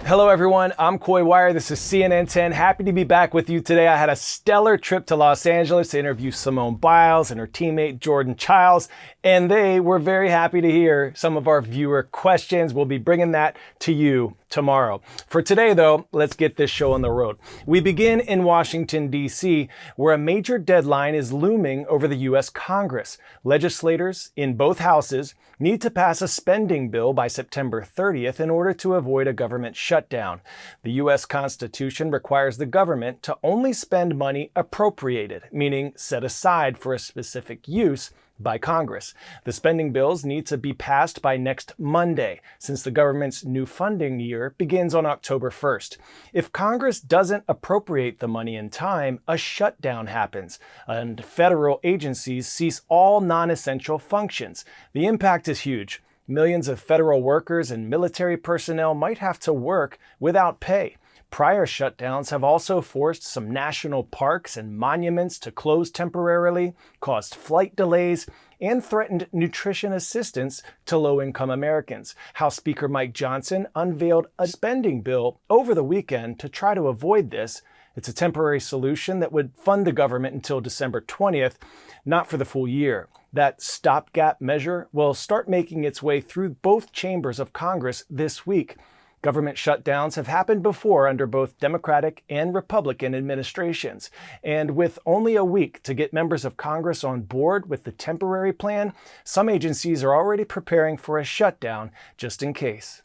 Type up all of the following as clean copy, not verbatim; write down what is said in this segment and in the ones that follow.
Hello everyone, I'm Coy Wire. This is CNN10. Happy to be back with you today. I had a stellar trip to Los Angeles to interview Simone Biles and her teammate Jordan Chiles, and they were very happy to hear some of our viewer questions. We'll be bringing that to you tomorrow. For today though, let's get this show on the road. We begin in Washington, D.C., where a major deadline is looming over the U.S. Congress. Legislators in both houses need to pass a spending bill by September 30th in order to avoid a government shutdown. The U.S. Constitution requires the government to only spend money appropriated, meaning set aside for a specific use, by Congress. The spending bills need to be passed by next Monday, since the government's new funding year begins on October 1st. If Congress doesn't appropriate the money in time, a shutdown happens, and federal agencies cease all non-essential functions. The impact is huge. Millions of federal workers and military personnel might have to work without pay. Prior shutdowns have also forced some national parks and monuments to close temporarily, caused flight delays, and threatened nutrition assistance to low-income Americans. House Speaker Mike Johnson unveiled a spending bill over the weekend to try to avoid this. It's a temporary solution that would fund the government until December 20th, not for the full year. That stopgap measure will start making its way through both chambers of Congress this week. Government shutdowns have happened before under both Democratic and Republican administrations. And with only a week to get members of Congress on board with the temporary plan, some agencies are already preparing for a shutdown just in case.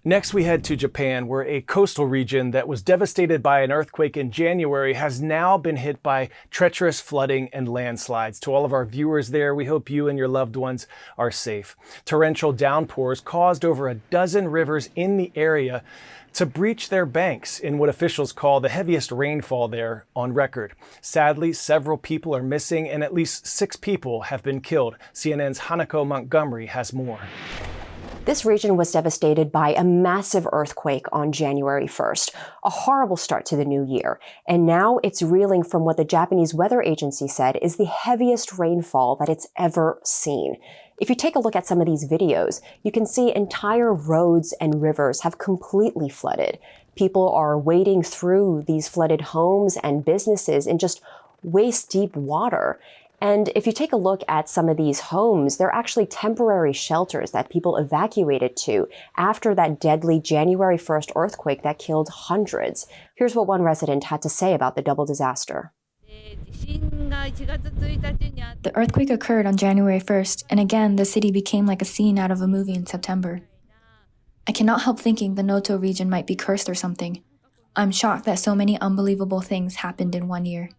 Next, we head to Japan, where a coastal region that was devastated by an earthquake in January has now been hit by treacherous flooding and landslides. To all of our viewers there, we hope you and your loved ones are safe. Torrential downpours caused over a dozen rivers in the area to breach their banks in what officials call the heaviest rainfall there on record. Sadly, several people are missing and at least 6 people have been killed. CNN's Hanako Montgomery has more. This region was devastated by a massive earthquake on January 1st, a horrible start to the new year. And now it's reeling from what the Japanese weather agency said is the heaviest rainfall that it's ever seen. If you take a look at some of these videos, you can see entire roads and rivers have completely flooded. People are wading through these flooded homes and businesses in just waist-deep water. And if you take a look at some of these homes, they're actually temporary shelters that people evacuated to after that deadly January 1st earthquake that killed hundreds. Here's what one resident had to say about the double disaster. The earthquake occurred on January 1st, and again, the city became like a scene out of a movie in September. I cannot help thinking the Noto region might be cursed or something. I'm shocked that so many unbelievable things happened in 1 year.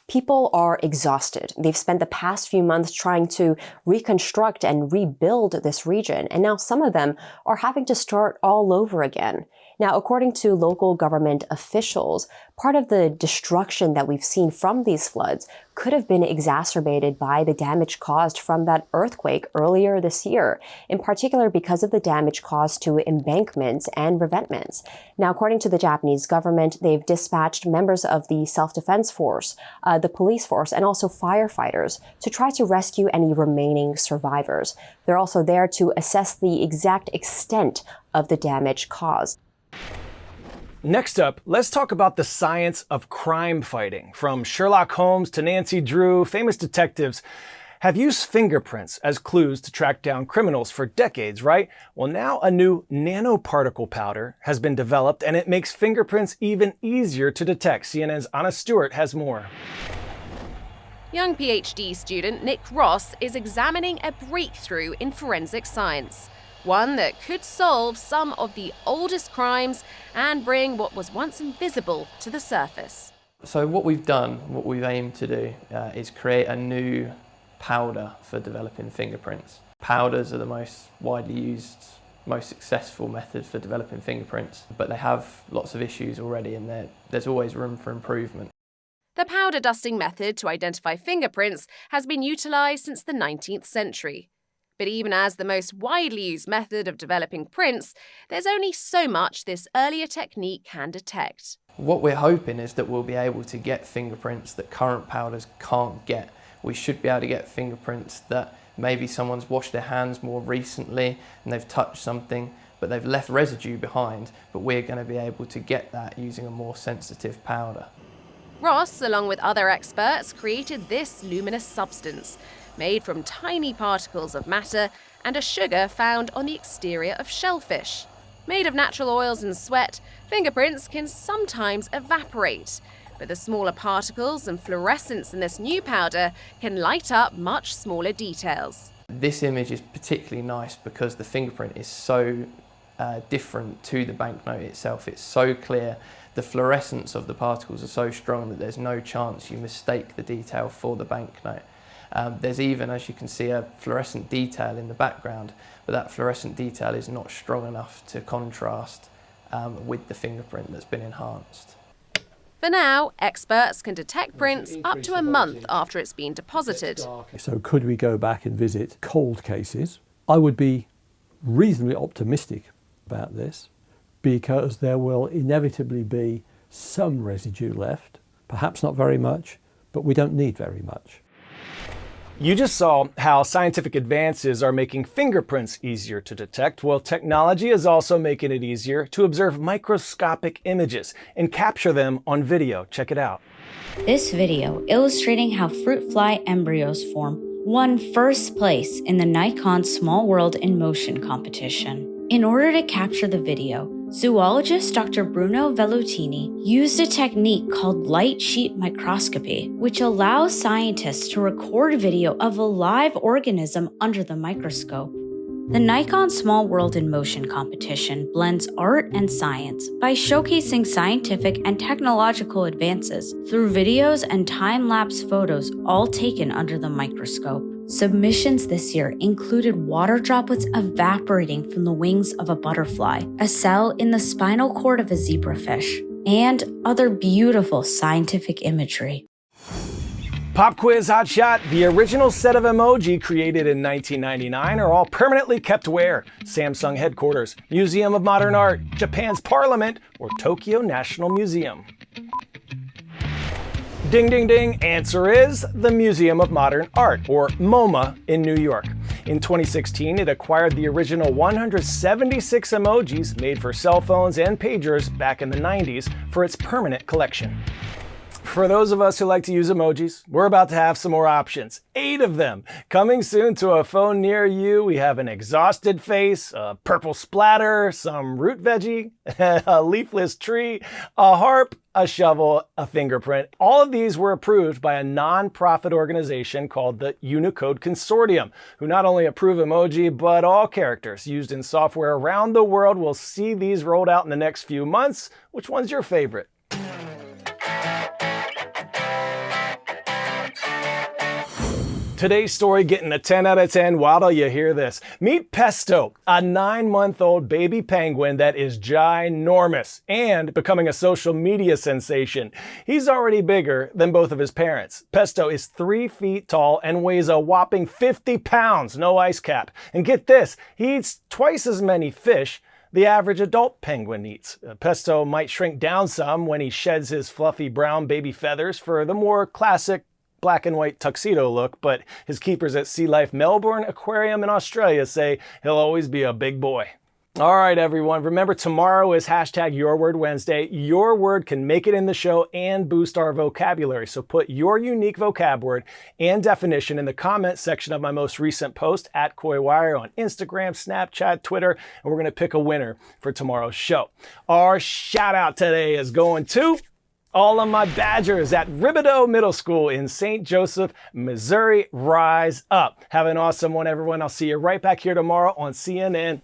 People are exhausted. They've spent the past few months trying to reconstruct and rebuild this region, and now some of them are having to start all over again. Now, according to local government officials, part of the destruction that we've seen from these floods could have been exacerbated by the damage caused from that earthquake earlier this year, in particular because of the damage caused to embankments and revetments. Now, according to the Japanese government, they've dispatched members of the self-defense force, the police force, and also firefighters to try to rescue any remaining survivors. They're also there to assess the exact extent of the damage caused. Next up, let's talk about the science of crime fighting. From Sherlock Holmes to Nancy Drew, famous detectives have used fingerprints as clues to track down criminals for decades, right? Well, now a new nanoparticle powder has been developed, and it makes fingerprints even easier to detect. CNN's Anna Stewart has more. Young PhD student Nick Ross is examining a breakthrough in forensic science. One that could solve some of the oldest crimes and bring what was once invisible to the surface. So what we've aimed to do is create a new powder for developing fingerprints. Powders are the most widely used, most successful method for developing fingerprints, but they have lots of issues already, and there's always room for improvement. The powder dusting method to identify fingerprints has been utilised since the 19th century. But even as the most widely used method of developing prints, there's only so much this earlier technique can detect. What we're hoping is that we'll be able to get fingerprints that current powders can't get. We should be able to get fingerprints that maybe someone's washed their hands more recently and they've touched something, but they've left residue behind, but we're going to be able to get that using a more sensitive powder. Ross, along with other experts, created this luminous substance, made from tiny particles of matter and a sugar found on the exterior of shellfish. Made of natural oils and sweat, fingerprints can sometimes evaporate, but the smaller particles and fluorescence in this new powder can light up much smaller details. This image is particularly nice because the fingerprint is so different to the banknote itself. It's so clear. The fluorescence of the particles are so strong that there's no chance you mistake the detail for the banknote. There's even, as you can see, a fluorescent detail in the background, but that fluorescent detail is not strong enough to contrast with the fingerprint that's been enhanced. For now, experts can detect prints up to a month after it's been deposited. So could we go back and visit cold cases? I would be reasonably optimistic about this because there will inevitably be some residue left, perhaps not very much, but we don't need very much. You just saw how scientific advances are making fingerprints easier to detect. Well, technology is also making it easier to observe microscopic images and capture them on video. Check it out. This video illustrating how fruit fly embryos form won first place in the Nikon Small World in Motion competition. In order to capture the video, zoologist Dr. Bruno Velloutini used a technique called light sheet microscopy, which allows scientists to record video of a live organism under the microscope. The Nikon Small World in Motion competition blends art and science by showcasing scientific and technological advances through videos and time-lapse photos all taken under the microscope. Submissions this year included water droplets evaporating from the wings of a butterfly, a cell in the spinal cord of a zebrafish, and other beautiful scientific imagery. Pop quiz hotshot. The original set of emoji created in 1999 are all permanently kept where? Samsung headquarters, Museum of Modern Art, Japan's Parliament, or Tokyo National Museum? Ding, ding, ding. Answer is the Museum of Modern Art, or MoMA, in New York. In 2016, it acquired the original 176 emojis made for cell phones and pagers back in the 90s for its permanent collection. For those of us who like to use emojis, we're about to have some more options. 8 of them. Coming soon to a phone near you, we have an exhausted face, a purple splatter, some root veggie, a leafless tree, a harp, a shovel, a fingerprint. All of these were approved by a non-profit organization called the Unicode Consortium, who not only approve emoji, but all characters used in software around the world. Will see these rolled out in the next few months. Which one's your favorite? Today's story getting a 10 out of 10. Why don't you hear this? Meet Pesto, a 9-month-old baby penguin that is ginormous and becoming a social media sensation. He's already bigger than both of his parents. Pesto is 3 feet tall and weighs a whopping 50 pounds, no ice cap. And get this, he eats twice as many fish the average adult penguin eats. Pesto might shrink down some when he sheds his fluffy brown baby feathers for the more classic black and white tuxedo look, but his keepers at Sea Life Melbourne Aquarium in Australia say he'll always be a big boy. All right, everyone. Remember, tomorrow is hashtag Your Word Wednesday. Your word can make it in the show and boost our vocabulary. So put your unique vocab word and definition in the comment section of my most recent post at KoiWire on Instagram, Snapchat, Twitter, and we're going to pick a winner for tomorrow's show. Our shout out today is going to all of my Badgers at Ribideau Middle School in St. Joseph, Missouri. Rise up. Have an awesome one, everyone. I'll see you right back here tomorrow on CNN.